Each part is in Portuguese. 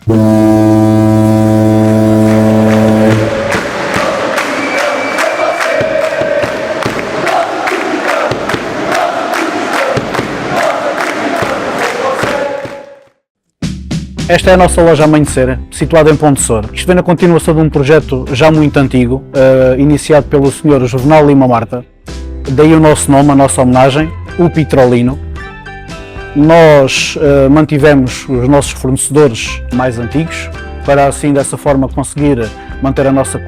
Esta é a nossa loja Amanhecer, situada em Ponte Sor. Isto vem na continuação de um projeto já muito antigo, iniciado pelo Sr. Juvenal Lima Marta. Daí o nosso nome, a nossa homenagem, o Petrolino. Nós mantivemos os nossos fornecedores mais antigos, para assim dessa forma conseguir manter a nossa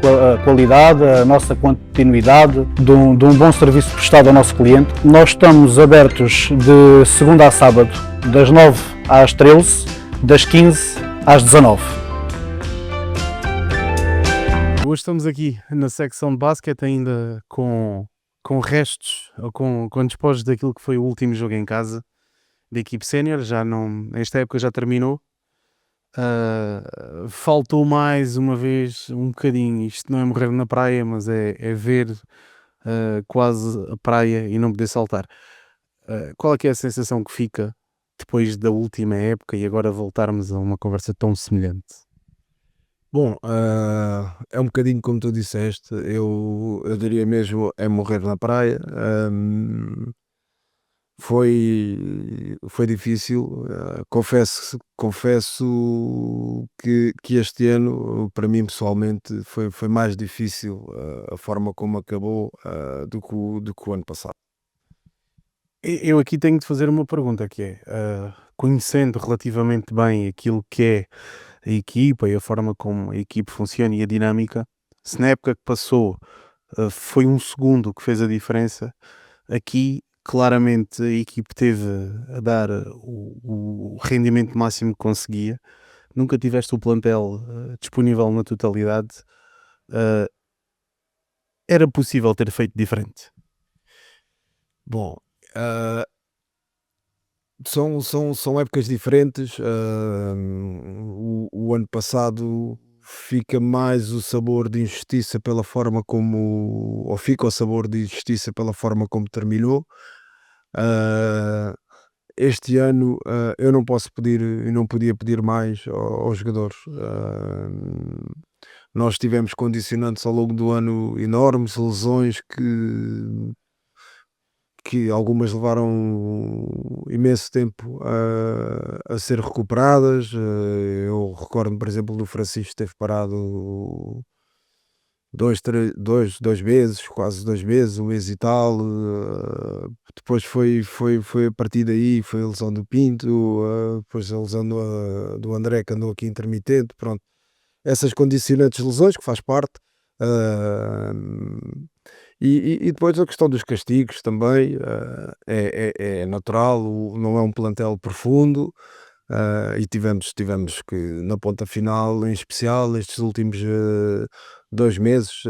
qualidade, a nossa continuidade de um bom serviço prestado ao nosso cliente. Nós estamos abertos de segunda a sábado, das 9 às 13, das 15 às 19. Hoje estamos aqui na secção de basquete ainda com restos ou com despojos daquilo que foi o último jogo em casa da equipe sénior. Já não, esta época já terminou. Faltou mais uma vez um bocadinho, isto não é morrer na praia, mas é ver quase a praia e não poder saltar. Qual é que é a sensação que fica depois da última época e agora voltarmos a uma conversa tão semelhante? Bom, é um bocadinho como tu disseste, eu diria mesmo é morrer na praia. Foi difícil, confesso que este ano, para mim pessoalmente, foi mais difícil a forma como acabou do que o ano passado. Eu aqui tenho de fazer uma pergunta que é, conhecendo relativamente bem aquilo que é a equipa e a forma como a equipa funciona e a dinâmica, se na época que passou foi um segundo que fez a diferença, aqui claramente a equipe teve a dar o rendimento máximo que conseguia. Nunca tiveste o plantel disponível na totalidade. Era possível ter feito diferente? Bom, são épocas diferentes. O ano passado fica mais o sabor de injustiça pela forma como, ou fica o sabor de injustiça pela forma como terminou. Este ano eu não posso pedir e não podia pedir mais aos jogadores. Nós tivemos condicionantes ao longo do ano enormes, lesões que algumas levaram imenso tempo a ser recuperadas. Eu recordo-me, por exemplo, do Francisco teve parado dois meses, quase 2 meses, um mês e tal. Depois foi a partir daí, foi a lesão do Pinto, depois a lesão do André, que andou aqui intermitente. Pronto, essas condicionantes de lesões que faz parte. E depois a questão dos castigos também é natural, não é um plantel profundo. E tivemos que na ponta final, em especial estes últimos 2 meses,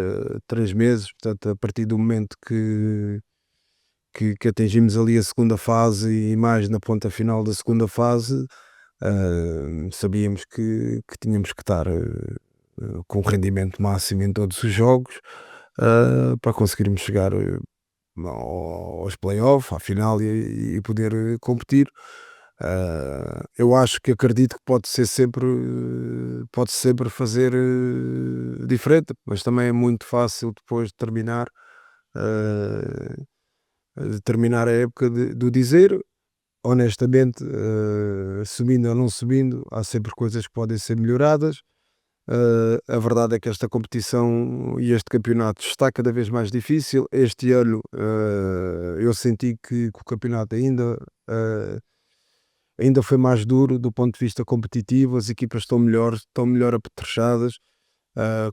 3 meses, portanto a partir do momento que atingimos ali a segunda fase e mais na ponta final da segunda fase, sabíamos que tínhamos que estar com rendimento máximo em todos os jogos, para conseguirmos chegar aos playoffs, à final, e poder competir. Eu acredito que pode sempre fazer diferente, mas também é muito fácil depois de terminar a época do dizer. Honestamente, subindo ou não subindo, há sempre coisas que podem ser melhoradas. A verdade é que esta competição e este campeonato está cada vez mais difícil. Este ano eu senti que o campeonato ainda foi mais duro do ponto de vista competitivo. As equipas estão melhor apetrechadas.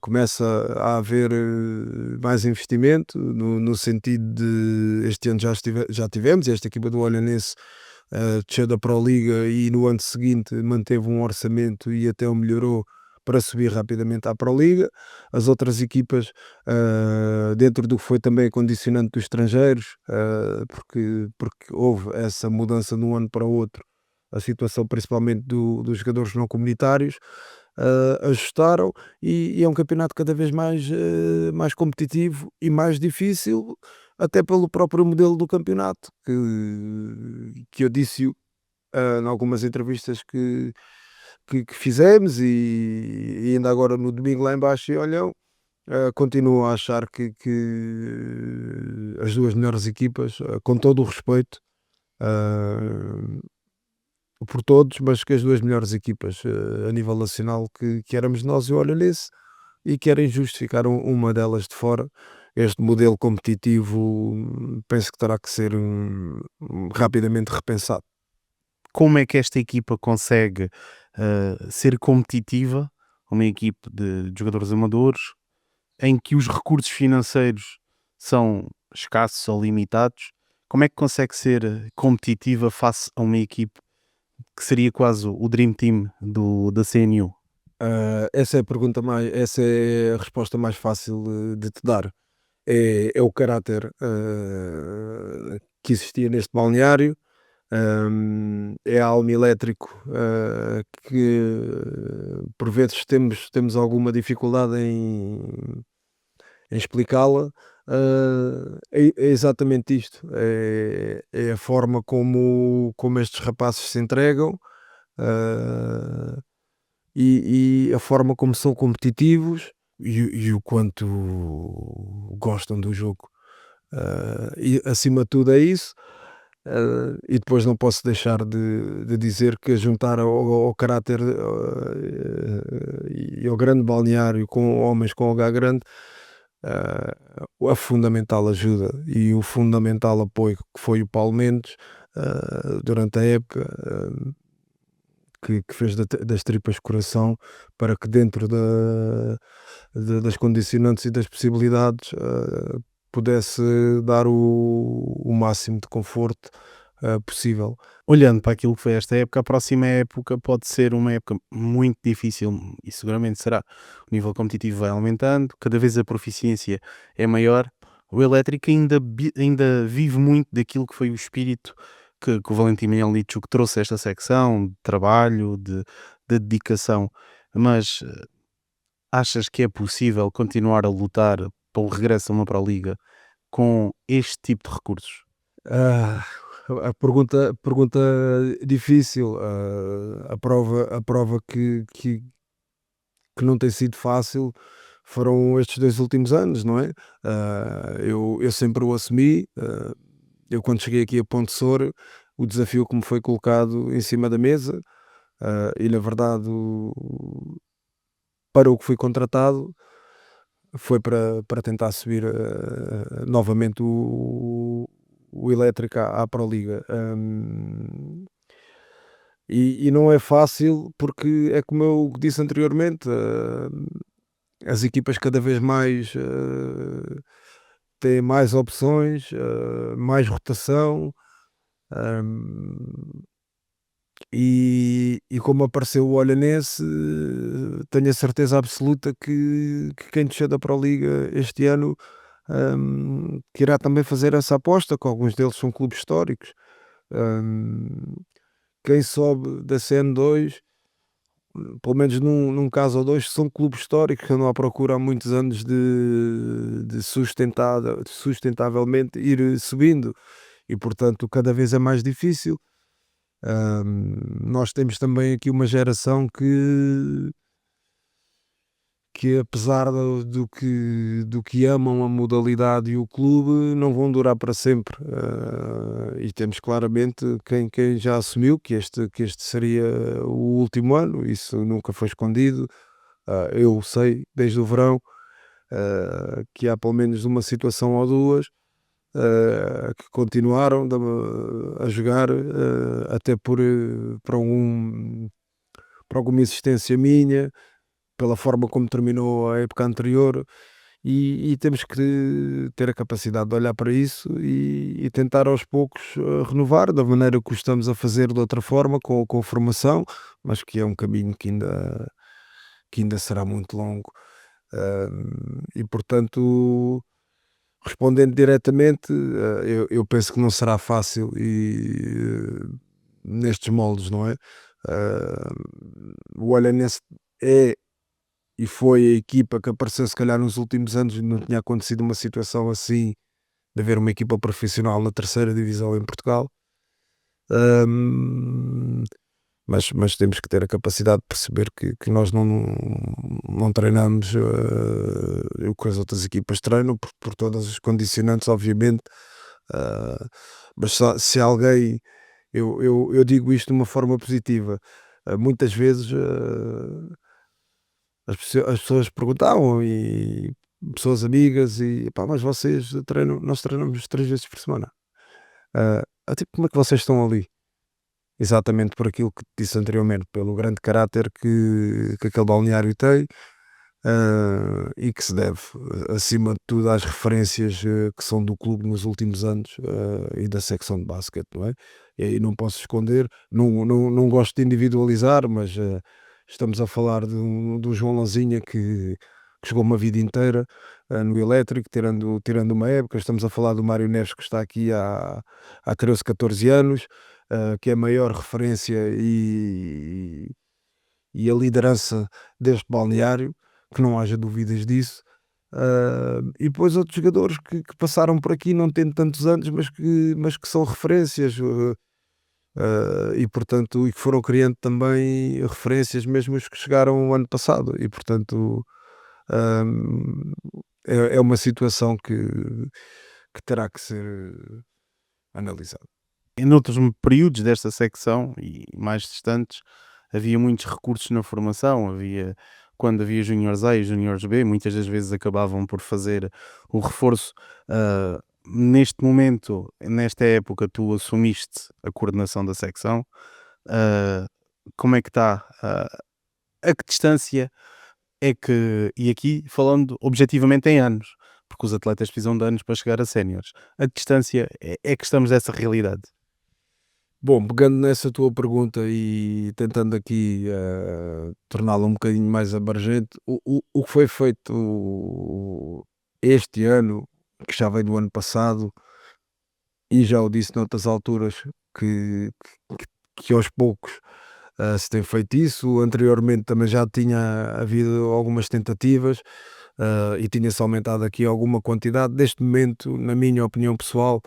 Começa a haver mais investimento no sentido de este ano já tivemos esta equipa do Olhanense desceu da Pro Liga e no ano seguinte manteve um orçamento e até o melhorou para subir rapidamente à Pro Liga. As outras equipas, dentro do que foi também condicionante dos estrangeiros, porque houve essa mudança de um ano para o outro, a situação principalmente dos jogadores não comunitários, ajustaram, e é um campeonato cada vez mais competitivo e mais difícil, até pelo próprio modelo do campeonato, que eu disse em algumas entrevistas que que fizemos e ainda agora no domingo lá em baixo em Olhão, continuo a achar que as duas melhores equipas, com todo o respeito uh, por todos, mas que as duas melhores equipas a nível nacional que éramos nós e o Olhanense, e que era injusto ficar uma delas de fora. Este modelo competitivo penso que terá que ser rapidamente repensado. Como é que esta equipa consegue ser competitiva, uma equipe de jogadores amadores, em que os recursos financeiros são escassos ou limitados? Como é que consegue ser competitiva face a uma equipe que seria quase o Dream Team da CNU? Essa é a pergunta essa é a resposta mais fácil de te dar. É o caráter que existia neste balneário. É algo elétrico que por vezes temos alguma dificuldade em explicá-la. É exatamente isto, é a forma como estes rapazes se entregam, uh, e a forma como são competitivos e o quanto gostam do jogo. E acima de tudo é isso. E depois não posso deixar de dizer que a juntar ao caráter e ao grande balneário com homens com H grande, a fundamental ajuda e o fundamental apoio que foi o Paulo Mendes durante a época, que fez das tripas coração para que dentro das condicionantes e das possibilidades pudesse dar o máximo de conforto possível. Olhando para aquilo que foi esta época, a próxima época pode ser uma época muito difícil e seguramente será. O nível competitivo vai aumentando, cada vez a proficiência é maior. O Elétrico ainda vive muito daquilo que foi o espírito que o Valentim Melnichuk trouxe a esta secção, de trabalho, de dedicação. Mas achas que é possível continuar a lutar pelo regresso a uma Pro-Liga com este tipo de recursos? Ah, a pergunta difícil. A prova que não tem sido fácil foram estes 2 últimos anos, não é? Eu sempre o assumi. Eu quando cheguei aqui a Ponte Sor, o desafio que me foi colocado em cima da mesa, e na verdade para o que fui contratado foi para tentar subir novamente o Elétrico à Proliga. E não é fácil porque é como eu disse anteriormente, as equipas cada vez mais têm mais opções, mais rotação. hum, e como apareceu o Olhanense, tenho a certeza absoluta que quem descer da Proliga este ano que irá também fazer essa aposta, que alguns deles são clubes históricos. Hum, Quem sobe da CN2, pelo menos num caso ou dois, são clubes históricos que andam à procura há muitos anos de sustentavelmente ir subindo, e portanto cada vez é mais difícil. Nós temos também aqui uma geração que apesar do que amam a modalidade e o clube, não vão durar para sempre. E temos claramente quem já assumiu que este seria o último ano, isso nunca foi escondido. Eu sei desde o verão que há pelo menos uma situação ou duas que continuaram a jogar até por alguma existência minha, pela forma como terminou a época anterior, e temos que ter a capacidade de olhar para isso e tentar aos poucos renovar da maneira que o estamos a fazer de outra forma, com formação, mas que é um caminho que ainda será muito longo. E portanto, respondendo diretamente, eu penso que não será fácil nestes moldes, não é? O Olhanense é e foi a equipa que apareceu se calhar nos últimos anos, e não tinha acontecido uma situação assim, de haver uma equipa profissional na terceira divisão em Portugal. Hum, mas temos que ter a capacidade de perceber que nós não treinamos o que as outras equipas treinam, por todas as condicionantes, obviamente. Mas se alguém, eu digo isto de uma forma positiva, muitas vezes as pessoas perguntavam, e pessoas amigas, e pá, mas vocês treinam, nós treinamos 3 vezes por semana. Tipo, como é que vocês estão ali? Exatamente por aquilo que te disse anteriormente, pelo grande caráter que aquele balneário tem, e que se deve, acima de tudo, às referências que são do clube nos últimos anos, e da secção de basquete, não é? E aí não posso esconder, não gosto de individualizar, mas estamos a falar do João Lanzinha que jogou uma vida inteira no Elétrico, tirando uma época. Estamos a falar do Mário Neves, que está aqui há 13, 14 anos, que é a maior referência e a liderança deste balneário, que não haja dúvidas disso. E depois outros jogadores que passaram por aqui, não tendo tantos anos, mas que são referências, e portanto, e que foram criando também referências, mesmo os que chegaram o ano passado, e portanto, hum, é uma situação que terá que ser analisada. Em noutros períodos desta secção e mais distantes, havia muitos recursos na formação, quando havia juniores A e juniores B, muitas das vezes acabavam por fazer o reforço. Neste momento, nesta época, tu assumiste a coordenação da secção. Como é que está? A que distância é que, e aqui falando objetivamente em anos, porque os atletas precisam de anos para chegar a séniores, a que distância é que estamos dessa realidade? Bom, pegando nessa tua pergunta e tentando aqui torná-la um bocadinho mais abrangente, o que foi feito este ano, que já veio do ano passado, e já o disse noutras alturas, que, que aos poucos se tem feito isso. Anteriormente também já tinha havido algumas tentativas, e tinha-se aumentado aqui alguma quantidade. Neste momento, na minha opinião pessoal,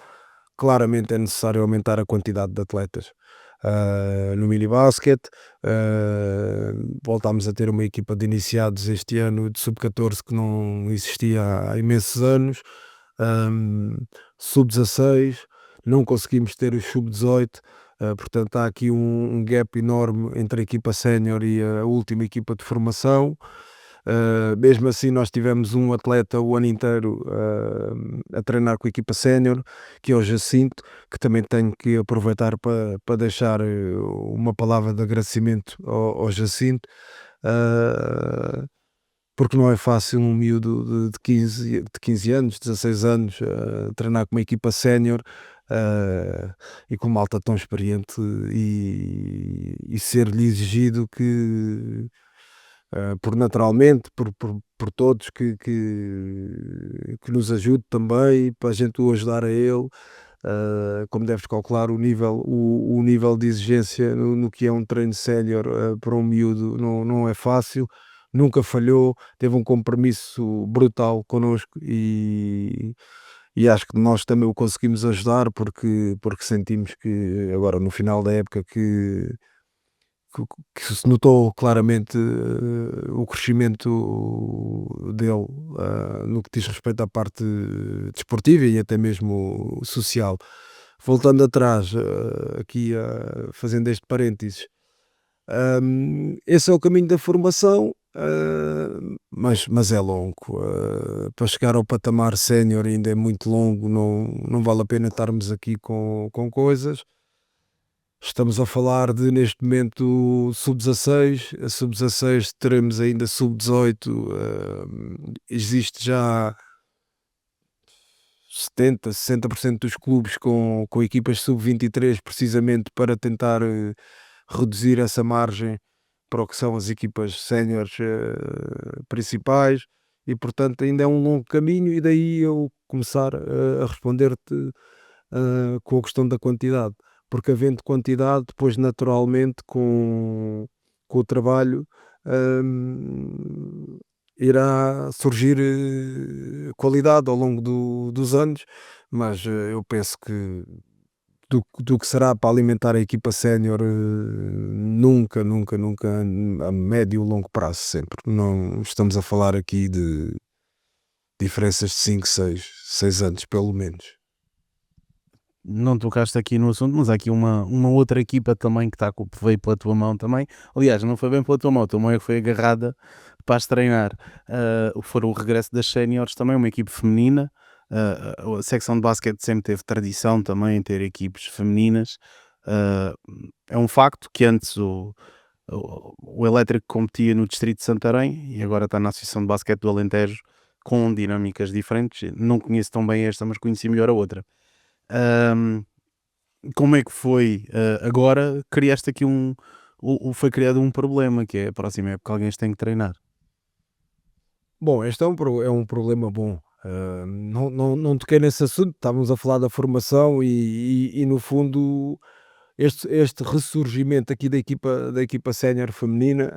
claramente é necessário aumentar a quantidade de atletas. No minibasket, voltámos a ter uma equipa de iniciados este ano de sub-14 que não existia há imensos anos. Sub-16, não conseguimos ter os sub-18, portanto há aqui um gap enorme entre a equipa sénior e a última equipa de formação. Mesmo assim, nós tivemos um atleta o ano inteiro a treinar com a equipa sénior, que é o Jacinto, que também tenho que aproveitar para deixar uma palavra de agradecimento ao Jacinto, porque não é fácil um miúdo de 15 anos, 16 anos, treinar com uma equipa sénior, e com malta tão experiente, e ser-lhe exigido que por naturalmente, por todos, que nos ajude também, para a gente o ajudar a ele. Como deves calcular, o nível de exigência no que é um treino sénior para um miúdo não é fácil. Nunca falhou, teve um compromisso brutal connosco, e acho que nós também o conseguimos ajudar, porque sentimos que agora no final da época que se notou claramente o crescimento dele, no que diz respeito à parte desportiva e até mesmo social. Voltando atrás, aqui fazendo este parênteses, esse é o caminho da formação, mas é longo. Para chegar ao patamar sénior ainda é muito longo, não vale a pena estarmos aqui com coisas. Estamos a falar de, neste momento, sub-16, a sub-16 teremos ainda sub-18, existe já 70, 60% dos clubes com equipas sub-23, precisamente para tentar reduzir essa margem para o que são as equipas séniores principais, e portanto ainda é um longo caminho, e daí eu começar a responder-te com a questão da quantidade, porque havendo quantidade, depois naturalmente com o trabalho irá surgir qualidade ao longo dos anos, mas eu penso do que será para alimentar a equipa sénior, nunca, nunca, nunca a médio e longo prazo, sempre. Não estamos a falar aqui de diferenças de 5, 6 anos, pelo menos. Não tocaste aqui no assunto, mas há aqui uma outra equipa também que veio pela tua mão também. Aliás, não foi bem pela tua mão é que foi agarrada para as treinar. Foi o regresso das séniores também, uma equipe feminina. A secção de basquete sempre teve tradição também em ter equipes femininas. É um facto que antes o Elétrico competia no Distrito de Santarém e agora está na Associação de Basquete do Alentejo com dinâmicas diferentes. Não conheço tão bem esta, mas conheci melhor a outra. Como é que foi? Agora criaste aqui foi criado um problema, que é a próxima época alguém tem que treinar. Bom, este é um problema bom. Não toquei nesse assunto, estávamos a falar da formação e no fundo este ressurgimento aqui da equipa sénior feminina,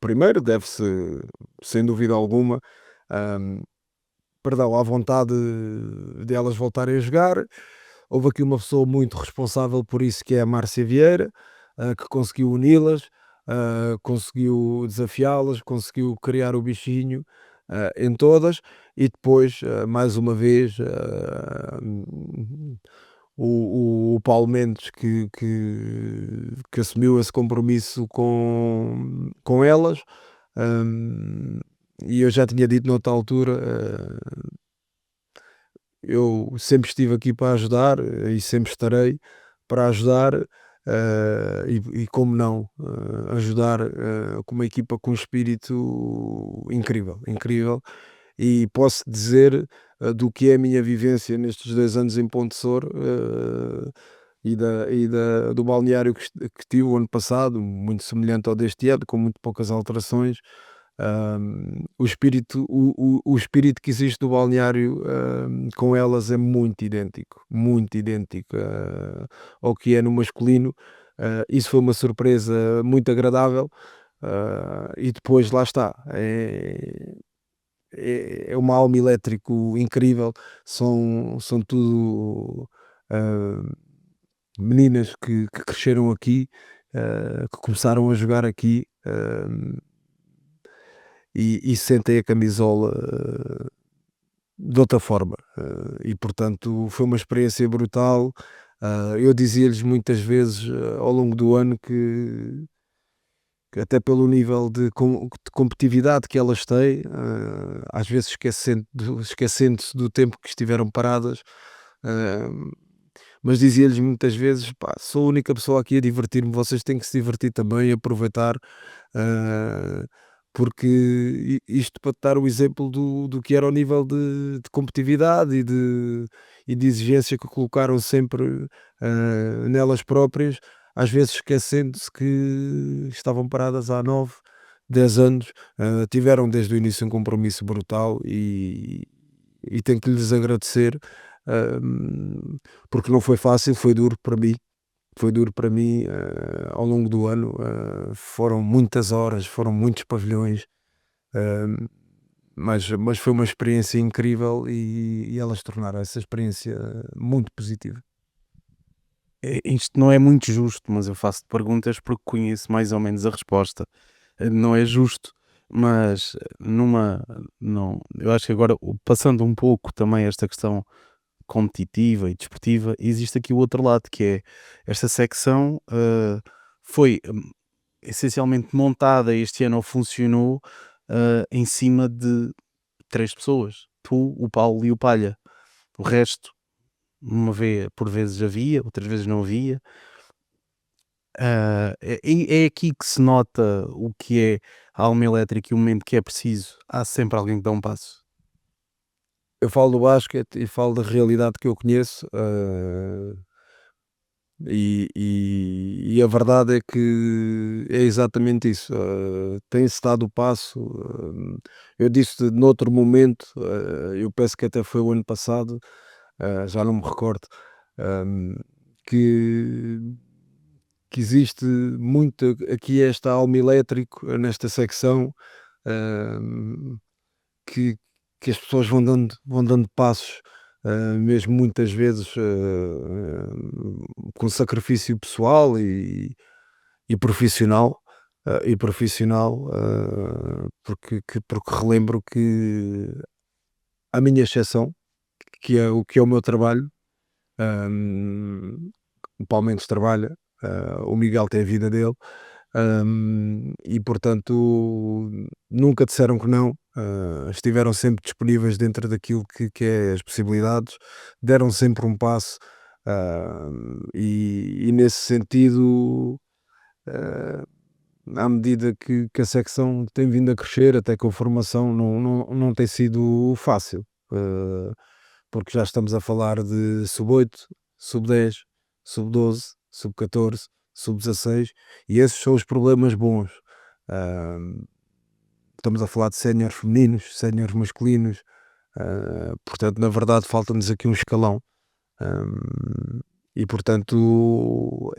primeiro deve-se, sem dúvida alguma, perdão, à vontade de elas voltarem a jogar. Houve aqui uma pessoa muito responsável por isso, que é a Márcia Vieira, que conseguiu uni-las, conseguiu desafiá-las, conseguiu criar o bichinho em todas, e depois, mais uma vez, o Paulo Mendes que assumiu esse compromisso com elas. E eu já tinha dito noutra altura, eu sempre estive aqui para ajudar, e sempre estarei para ajudar, e como não, ajudar com uma equipa com um espírito incrível, incrível. E posso dizer, do que é a minha vivência nestes 2 anos em Pontessor, do balneário que tive o ano passado, muito semelhante ao deste ano, com muito poucas alterações. O espírito que existe do balneário, com elas, é muito idêntico ao que é no masculino. Isso foi uma surpresa muito agradável. E depois lá está, é uma alma elétrico incrível. São tudo meninas que cresceram aqui, que começaram a jogar aqui, e sentem a camisola de outra forma, e portanto foi uma experiência brutal. Eu dizia-lhes muitas vezes, ao longo do ano, que até pelo nível de competitividade que elas têm, às vezes esquecendo-se do tempo que estiveram paradas, mas dizia-lhes muitas vezes: pá, sou a única pessoa aqui a divertir-me, vocês têm que se divertir também, aproveitar, porque isto para te dar o exemplo do que era o nível de competitividade e de exigência que colocaram sempre nelas próprias, às vezes esquecendo-se que estavam paradas há 9, 10 anos, tiveram desde o início um compromisso brutal, e tenho que lhes agradecer, porque não foi fácil, foi duro para mim. Foi duro para mim, ao longo do ano. Foram muitas horas, foram muitos pavilhões, mas foi uma experiência incrível, e elas tornaram essa experiência muito positiva. Isto não é muito justo, mas eu faço-te perguntas porque conheço mais ou menos a resposta. Não é justo, mas eu acho que agora, passando um pouco também esta questão competitiva e desportiva, existe aqui o outro lado, que é esta secção foi essencialmente montada este ano, ou funcionou em cima de 3 pessoas: tu, o Paulo e o Palha. O resto, por vezes havia, outras vezes não havia. É aqui que se nota o que é a alma elétrica, e o momento que é preciso, há sempre alguém que dá um passo. Eu falo do basquete e falo da realidade que eu conheço, e a verdade é que é exatamente isso. Tem-se dado o passo. Eu disse noutro momento, eu penso que até foi o ano passado, já não me recordo, hum, que, que existe muito aqui esta alma elétrico nesta secção, hum, que, que as pessoas vão dando passos, mesmo muitas vezes com sacrifício pessoal e profissional, porque relembro que a minha exceção, que é o meu trabalho, o Palmeiras trabalha, o Miguel tem a vida dele, e portanto nunca disseram que não, estiveram sempre disponíveis dentro daquilo que é as possibilidades, deram sempre um passo, e nesse sentido, ah, à medida que a secção tem vindo a crescer, até com a formação não tem sido fácil, porque já estamos a falar de sub-8, sub-10, sub-12, sub-14, sub-16 e esses são os problemas bons. Ah, Estamos a falar de séniores femininos, séniores masculinos, portanto, na verdade, falta-nos aqui um escalão. E portanto,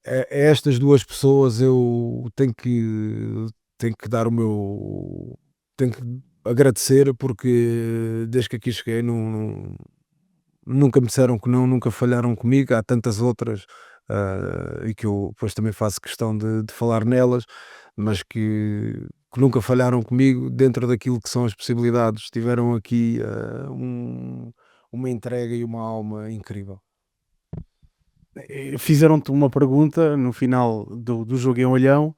a estas duas pessoas eu tenho que dar o meu. Tenho que agradecer porque desde que aqui cheguei nunca me disseram que não, nunca falharam comigo. Há tantas outras e que eu depois também faço questão de falar nelas, mas que nunca falharam comigo dentro daquilo que são as possibilidades. Tiveram aqui uma entrega e uma alma incrível. Fizeram-te uma pergunta no final do jogo em Olhão,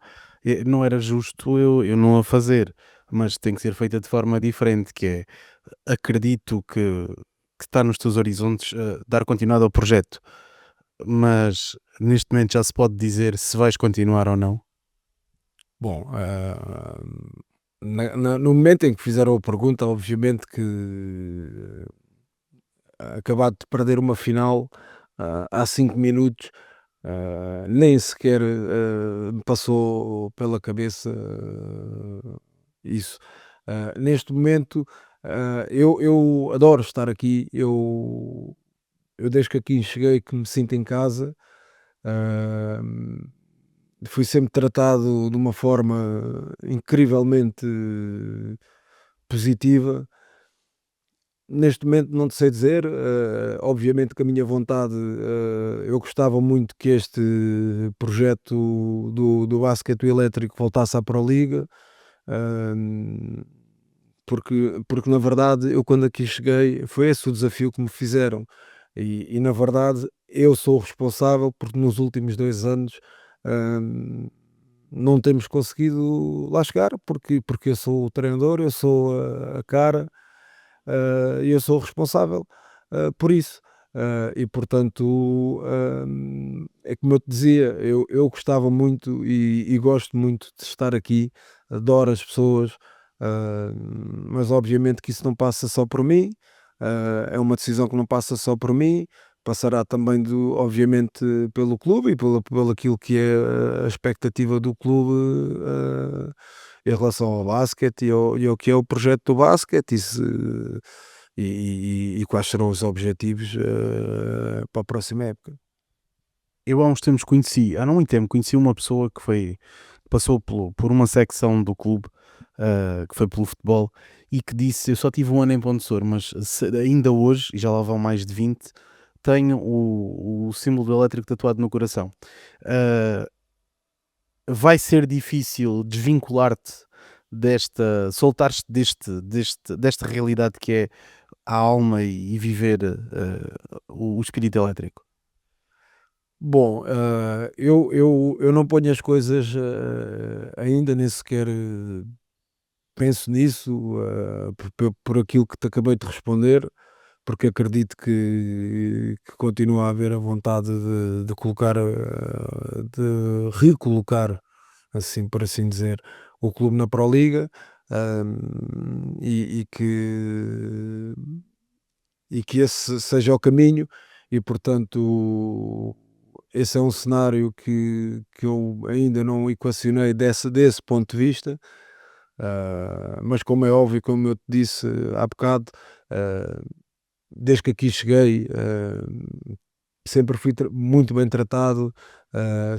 não era justo eu não a fazer, mas tem que ser feita de forma diferente, que é, acredito que está nos teus horizontes dar continuidade ao projeto, mas neste momento já se pode dizer se vais continuar ou não. Bom, no momento em que fizeram a pergunta, obviamente que acabado de perder uma final há 5 minutos, nem sequer me passou pela cabeça isso. Neste momento, eu adoro estar aqui, eu desde que aqui cheguei que me sinto em casa. ah, Fui sempre tratado de uma forma incrivelmente positiva. Neste momento não te sei dizer, obviamente que a minha vontade, eu gostava muito que este projeto do basquete elétrico voltasse à Proliga, hum, porque na verdade eu quando aqui cheguei foi esse o desafio que me fizeram e na verdade eu sou o responsável porque nos últimos 2 anos, hum, não temos conseguido lá chegar, porque eu sou o treinador, eu sou a cara, e eu sou o responsável, por isso. E portanto, é como eu te dizia, eu gostava muito e gosto muito de estar aqui, adoro as pessoas, mas obviamente que isso não passa só por mim, é uma decisão que não passa só por mim, passará também obviamente pelo clube e pelo aquilo que é a expectativa do clube, em relação ao basquete e ao que é o projeto do basquete e quais serão os objetivos para a próxima época. Eu há uns tempos há não muito tempo, conheci uma pessoa que passou por uma secção do clube, que foi pelo futebol, e que disse, eu só tive um ano em Ponte Sor, mas ainda hoje, e já lá vão mais de 20, tenho o símbolo do elétrico tatuado no coração. Uh, Vai ser difícil desvincular-te soltar-te desta realidade que é a alma e viver o espírito elétrico. Bom, eu não ponho as coisas, ainda nem sequer penso nisso, por aquilo que te acabei de responder, porque acredito que continua a haver a vontade de colocar, de recolocar, assim por assim dizer, o clube na Proliga, e que esse seja o caminho e portanto esse é um cenário que eu ainda não equacionei desse ponto de vista, mas como é óbvio, como eu te disse há bocado, ah, desde que aqui cheguei, sempre fui muito bem tratado,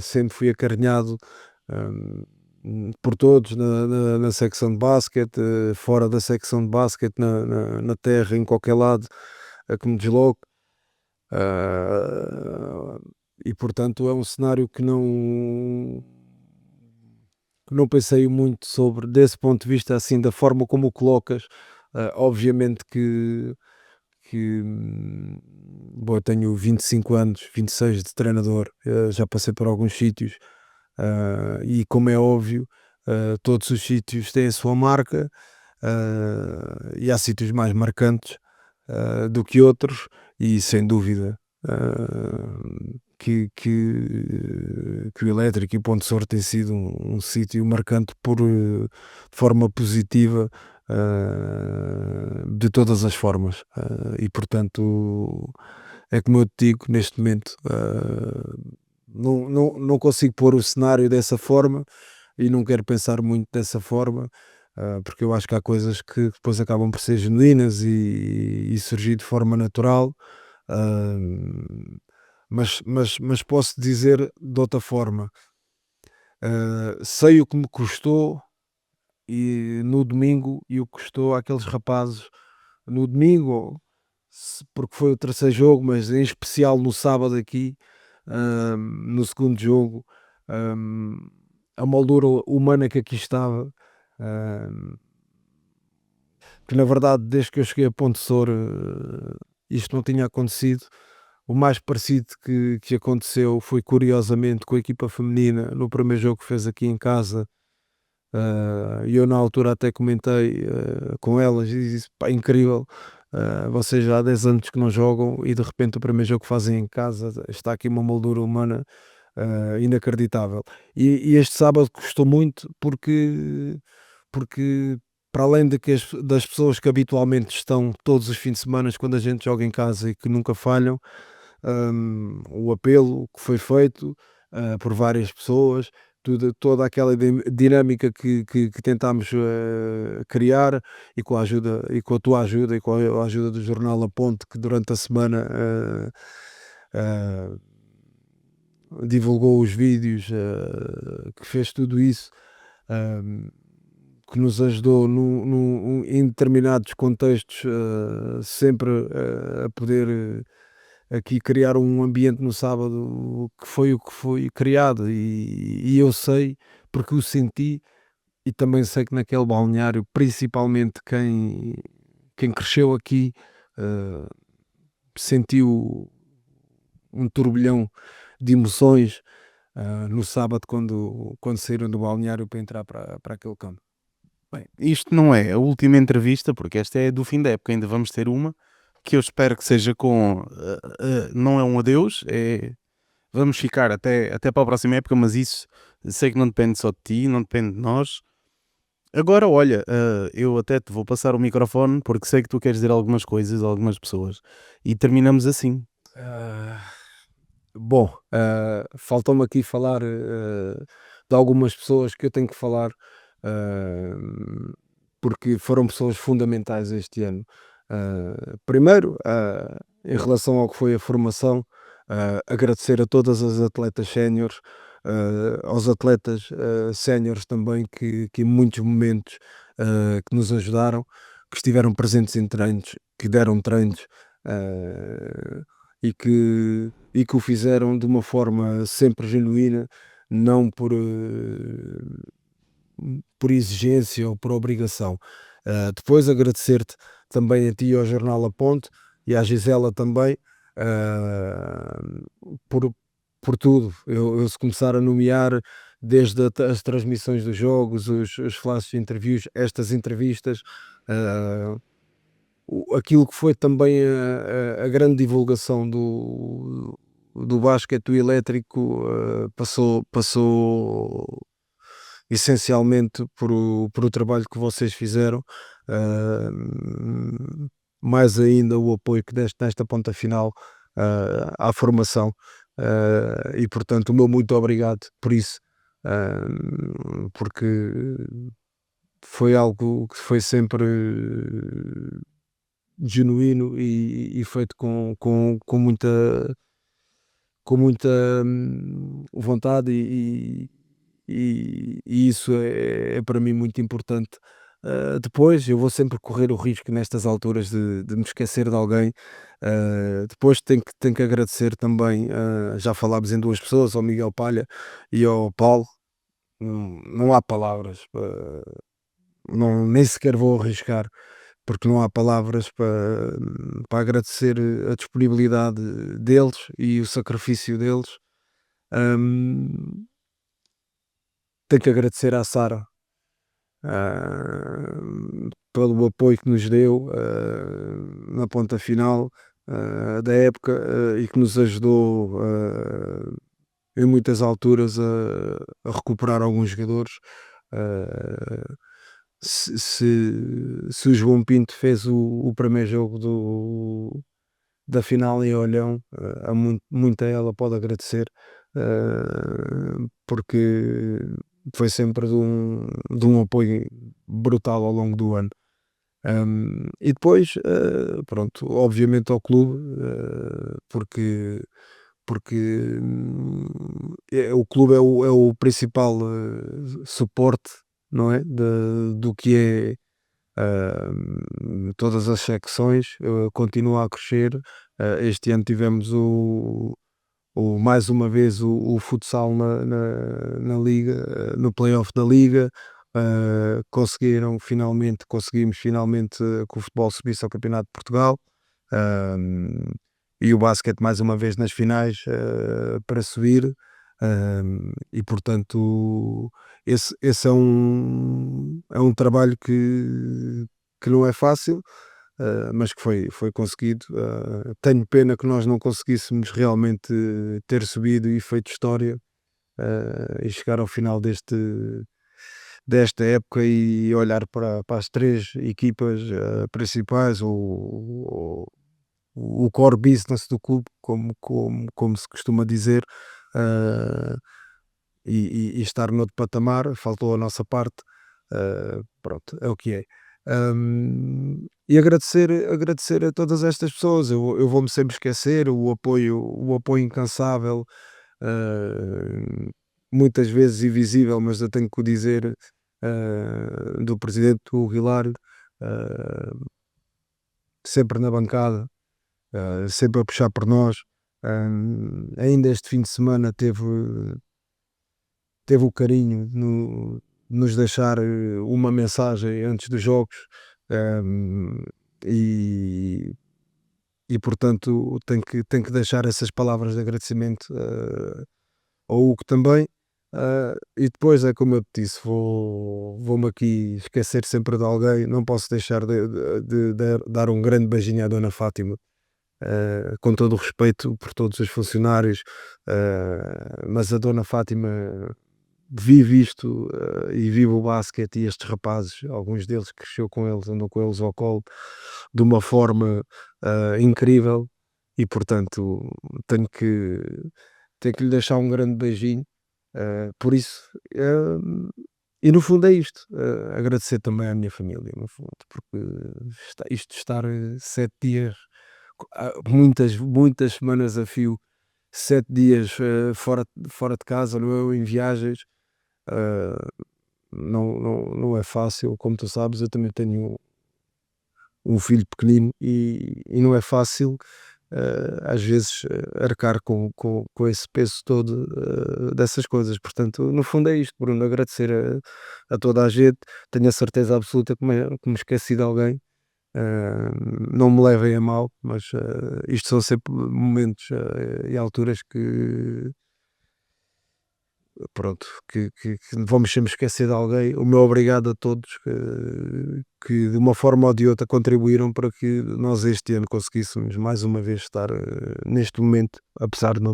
sempre fui acarinhado, por todos na secção de basquete, fora da secção de basquete, na terra, em qualquer lado a que me desloco. E portanto é um cenário que não pensei muito sobre, desse ponto de vista, assim, da forma como o colocas. Obviamente bom, eu tenho 25 anos, 26 de treinador, já passei por alguns sítios, e como é óbvio, todos os sítios têm a sua marca, e há sítios mais marcantes do que outros, e sem dúvida que o Elétrico e o Ponte Sorte tem sido um sítio marcante de forma positiva, de todas as formas, e portanto é como eu te digo, neste momento não consigo pôr o cenário dessa forma e não quero pensar muito dessa forma, porque eu acho que há coisas que depois acabam por ser genuínas e surgir de forma natural. Mas posso dizer de outra forma, sei o que me custou e no domingo e o que custou àqueles rapazes no domingo, porque foi o terceiro jogo, mas em especial no sábado aqui, no segundo jogo, a moldura humana que aqui estava, que na verdade desde que eu cheguei a Ponte Sor isto não tinha acontecido. O mais parecido que aconteceu foi curiosamente com a equipa feminina no primeiro jogo que fez aqui em casa, e eu na altura até comentei com elas e disse, pá, incrível, vocês já há 10 anos que não jogam e de repente o primeiro jogo que fazem em casa está aqui uma moldura humana inacreditável. E este sábado custou muito porque para além das pessoas que habitualmente estão todos os fins de semana quando a gente joga em casa e que nunca falham, o apelo que foi feito por várias pessoas, toda aquela dinâmica que tentámos criar, e com a ajuda e com a tua ajuda e com a ajuda do jornal A Ponte, que durante a semana divulgou os vídeos, que fez tudo isso, que nos ajudou em determinados contextos, sempre a poder aqui criar um ambiente no sábado que foi o que foi criado, e eu sei porque o senti, e também sei que naquele balneário, principalmente quem cresceu aqui, sentiu um turbilhão de emoções no sábado quando saíram do balneário para entrar para aquele campo. Bem, isto não é a última entrevista, porque esta é do fim da época, ainda vamos ter uma, que eu espero que seja não é um adeus, vamos ficar até para a próxima época, mas isso sei que não depende só de ti, não depende de nós. Agora, olha, eu até te vou passar o microfone, porque sei que tu queres dizer algumas coisas a algumas pessoas, e terminamos assim. Bom, faltou-me aqui falar de algumas pessoas que eu tenho que falar, porque foram pessoas fundamentais este ano. Primeiro, em relação ao que foi a formação, agradecer a todas as atletas séniores, aos atletas séniores também que em muitos momentos que nos ajudaram, que estiveram presentes em treinos, que deram treinos, e que o fizeram de uma forma sempre genuína, não por exigência ou por obrigação. Depois agradecer-te também a ti e ao Jornal A Ponte, e à Gisela também, por tudo. Eu se começar a nomear desde as transmissões dos jogos, os flashes de interviews, estas entrevistas, aquilo que foi também a grande divulgação do basquete, do Elétrico, passou essencialmente por o trabalho que vocês fizeram, mais ainda o apoio que deste nesta ponta final à formação, e portanto o meu muito obrigado por isso, porque foi algo que foi sempre genuíno e feito com muita vontade e isso é para mim muito importante. Depois eu vou sempre correr o risco nestas alturas de me esquecer de alguém. Depois tenho que agradecer também, já falámos em duas pessoas, ao Miguel Palha e ao Paulo. Não há palavras, não, nem sequer vou arriscar, porque não há palavras para agradecer a disponibilidade deles e o sacrifício deles. Hum, Tenho que agradecer à Sara, ah, pelo apoio que nos deu, na ponta final, da época, e que nos ajudou, em muitas alturas a recuperar alguns jogadores. Ah, se o João Pinto fez o primeiro jogo da final em Olhão, muito a ela pode agradecer, porque foi sempre de um apoio brutal ao longo do ano. E depois, pronto, obviamente ao clube, porque o clube é o principal suporte, não é? Do que é, todas as secções, continua a crescer. Este ano tivemos mais uma vez o futsal na liga, no playoff da liga. Conseguimos finalmente, que o futebol subisse ao Campeonato de Portugal. Um, e o basquete mais uma vez nas finais, para subir. E portanto esse é um trabalho que não é fácil, mas que foi conseguido. Tenho pena que nós não conseguíssemos realmente ter subido e feito história, e chegar ao final desta época e olhar para as três equipas principais, o core business do clube, como se costuma dizer, ah, e estar noutro patamar. Faltou a nossa parte, pronto, é o que é. E agradecer a todas estas pessoas. Eu vou-me sempre esquecer o apoio incansável, muitas vezes invisível, mas eu tenho que o dizer, do presidente, o Hilário, ah, sempre na bancada, sempre a puxar por nós. Ainda este fim de semana teve o carinho de nos deixar uma mensagem antes dos jogos. um, e, e portanto tenho que deixar essas palavras de agradecimento, ao Hugo também. E depois é como eu te disse, vou-me aqui esquecer sempre de alguém. Não posso deixar de dar um grande beijinho à Dona Fátima, com todo o respeito por todos os funcionários, mas a Dona Fátima vive isto, e vive o basquete e estes rapazes, alguns deles cresceu com eles, andou com eles ao colo de uma forma incrível. E portanto tenho que lhe deixar um grande beijinho. Por isso, e no fundo é isto. Agradecer também à minha família, no fundo, porque isto de estar 7 dias, muitas semanas a fio, 7 dias fora de casa, não é, em viagens, não é fácil. Como tu sabes, eu também tenho um filho pequenino e não é fácil, às vezes, arcar com esse peso todo, dessas coisas. Portanto, no fundo é isto, Bruno, agradecer a toda a gente. Tenho a certeza absoluta que me esqueci de alguém. Não me levem a mal, mas isto são sempre momentos, e alturas que, pronto, que vamos sempre esquecer de alguém. O meu obrigado a todos que de uma forma ou de outra contribuíram para que nós este ano conseguíssemos mais uma vez estar neste momento, apesar de não